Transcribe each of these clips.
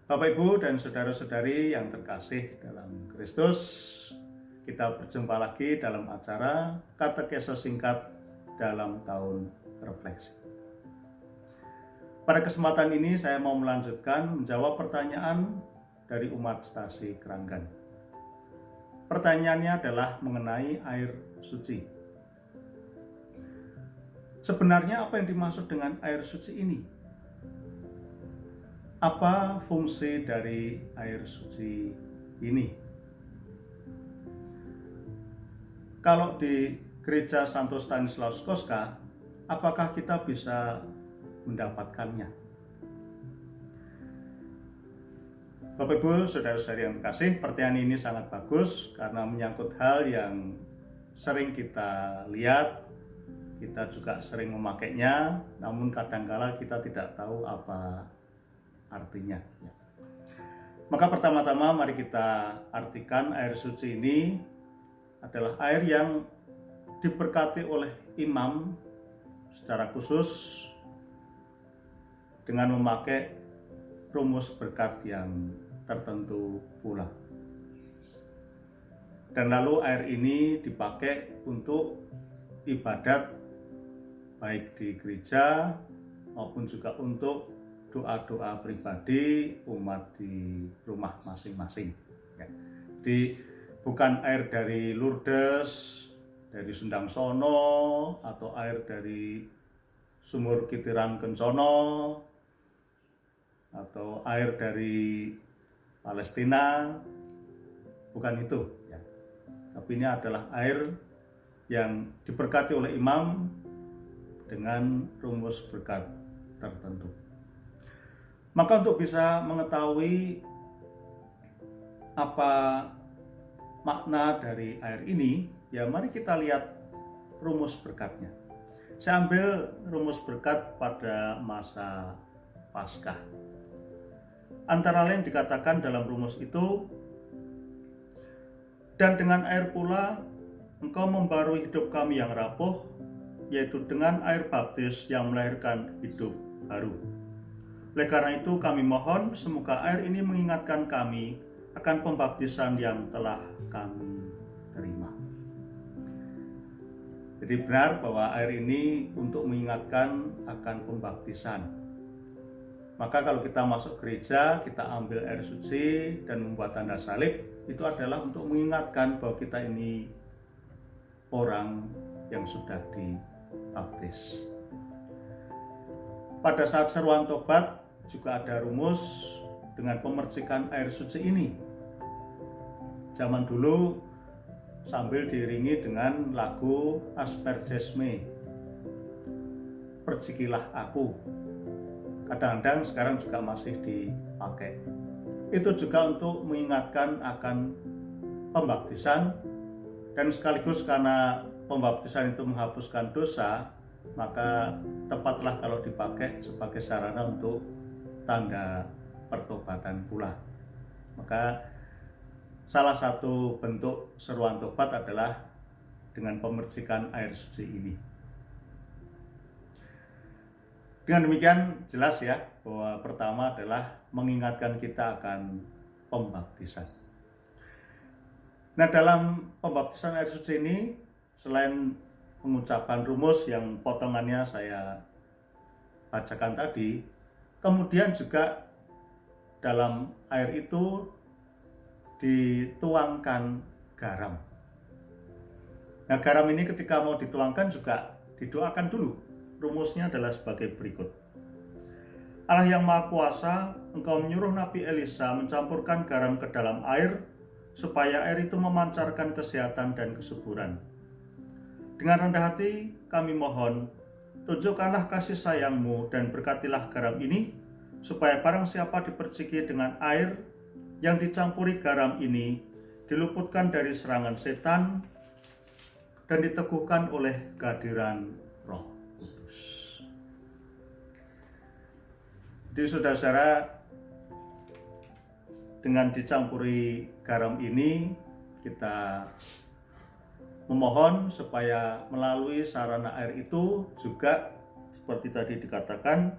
Bapak, Ibu, dan saudara-saudari yang terkasih dalam Kristus, kita berjumpa lagi dalam acara Katekese Singkat dalam Tahun Refleksi. Pada kesempatan ini saya mau melanjutkan menjawab pertanyaan dari umat Stasi Keranggan. Pertanyaannya adalah mengenai air suci. Sebenarnya apa yang dimaksud dengan air suci ini? Apa fungsi dari air suci ini? Kalau di Gereja Santo Stanislaus Kostka, apakah kita bisa mendapatkannya? Bapak, Ibu, saudara-saudari yang terkasih, pertanyaan ini sangat bagus karena menyangkut hal yang sering kita lihat, kita juga sering memakainya, namun kadangkala kita tidak tahu apa artinya. Maka pertama-tama mari kita artikan air suci ini adalah air yang diberkati oleh imam secara khusus dengan memakai rumus berkat yang tertentu pula. Dan lalu air ini dipakai untuk ibadat baik di gereja maupun juga untuk doa-doa pribadi umat di rumah masing-masing. Jadi bukan air dari Lourdes, dari Sendang Sono, atau air dari Sumur Kitiran Kencono, atau air dari Palestina, bukan itu. Tapi ini adalah air yang diberkati oleh imam dengan rumus berkat tertentu. Maka untuk bisa mengetahui apa makna dari air ini, ya mari kita lihat rumus berkatnya. Saya ambil rumus berkat pada masa Paskah. Antara lain dikatakan dalam rumus itu, dan dengan air pula engkau membarui hidup kami yang rapuh, yaitu dengan air baptis yang melahirkan hidup baru. Oleh karena itu kami mohon semoga air ini mengingatkan kami akan pembaptisan yang telah kami terima. Jadi benar bahwa air ini untuk mengingatkan akan pembaptisan. Maka kalau kita masuk gereja, kita ambil air suci dan membuat tanda salib, itu adalah untuk mengingatkan bahwa kita ini orang yang sudah dibaptis. Pada saat seruan tobat juga ada rumus dengan pemercikan air suci ini. Zaman dulu sambil diiringi dengan lagu Aspergesme, percikilah aku. Kadang-kadang sekarang juga masih dipakai. Itu juga untuk mengingatkan akan pembaptisan, dan sekaligus karena pembaptisan itu menghapuskan dosa, maka tepatlah kalau dipakai sebagai sarana untuk tanda pertobatan pula. Maka salah satu bentuk seruan tobat adalah dengan pemercikan air suci ini. Dengan demikian jelas ya bahwa pertama adalah mengingatkan kita akan pembaptisan. Nah, dalam pembaptisan air suci ini selain pengucapan rumus yang potongannya saya bacakan tadi, kemudian juga dalam air itu dituangkan garam. Nah, garam ini ketika mau dituangkan juga didoakan dulu. Rumusnya adalah sebagai berikut. Allah yang Maha Kuasa, Engkau menyuruh Nabi Elisa mencampurkan garam ke dalam air, supaya air itu memancarkan kesehatan dan kesuburan. Dengan rendah hati kami mohon, tunjukkanlah kasih sayang-Mu dan berkatilah garam ini, supaya barang siapa diperciki dengan air yang dicampuri garam ini, diluputkan dari serangan setan dan diteguhkan oleh kehadiran Roh Kudus. Jadi saudara-saudara, dengan dicampuri garam ini kita memohon supaya melalui sarana air itu juga seperti tadi dikatakan,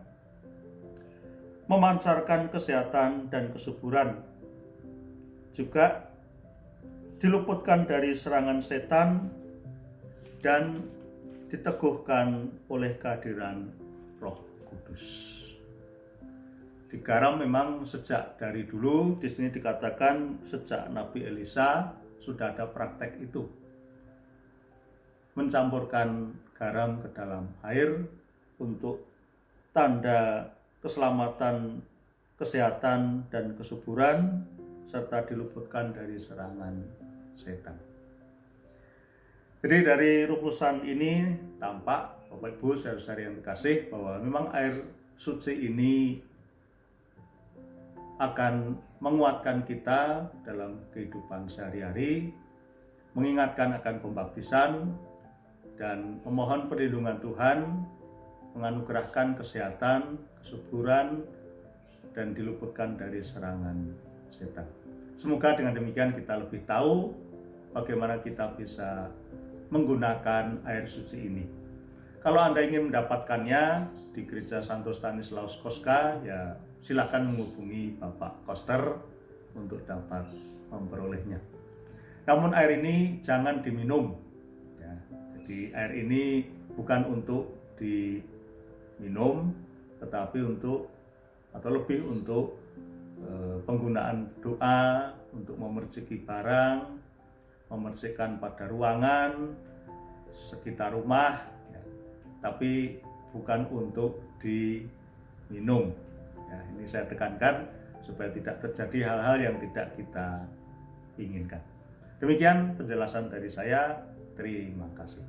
memancarkan kesehatan dan kesuburan, juga diluputkan dari serangan setan dan diteguhkan oleh kehadiran Roh Kudus. Di garam memang sejak dari dulu, di sini dikatakan sejak Nabi Elisa sudah ada praktek itu. Mencampurkan garam ke dalam air untuk tanda keselamatan, kesehatan, dan kesuburan, serta diluputkan dari serangan setan. Jadi dari rumusan ini tampak, Bapak Ibu saudara-saudari yang terkasih, bahwa memang air suci ini akan menguatkan kita dalam kehidupan sehari-hari, mengingatkan akan pembaptisan, dan memohon perlindungan Tuhan, menganugerahkan kesehatan, kesuburan, dan diluputkan dari serangan setan. Semoga dengan demikian kita lebih tahu bagaimana kita bisa menggunakan air suci ini. Kalau Anda ingin mendapatkannya di Gereja Santo Stanislaus Kostka, ya silakan menghubungi Bapak Koster untuk dapat memperolehnya. Namun air ini jangan diminum. Ya, jadi air ini bukan untuk diminum, tetapi untuk atau lebih untuk penggunaan doa, untuk memerciki barang, membersihkan pada ruangan, sekitar rumah, ya, tapi bukan untuk diminum. Ya, ini saya tekankan supaya tidak terjadi hal-hal yang tidak kita inginkan. Demikian penjelasan dari saya. Terima kasih.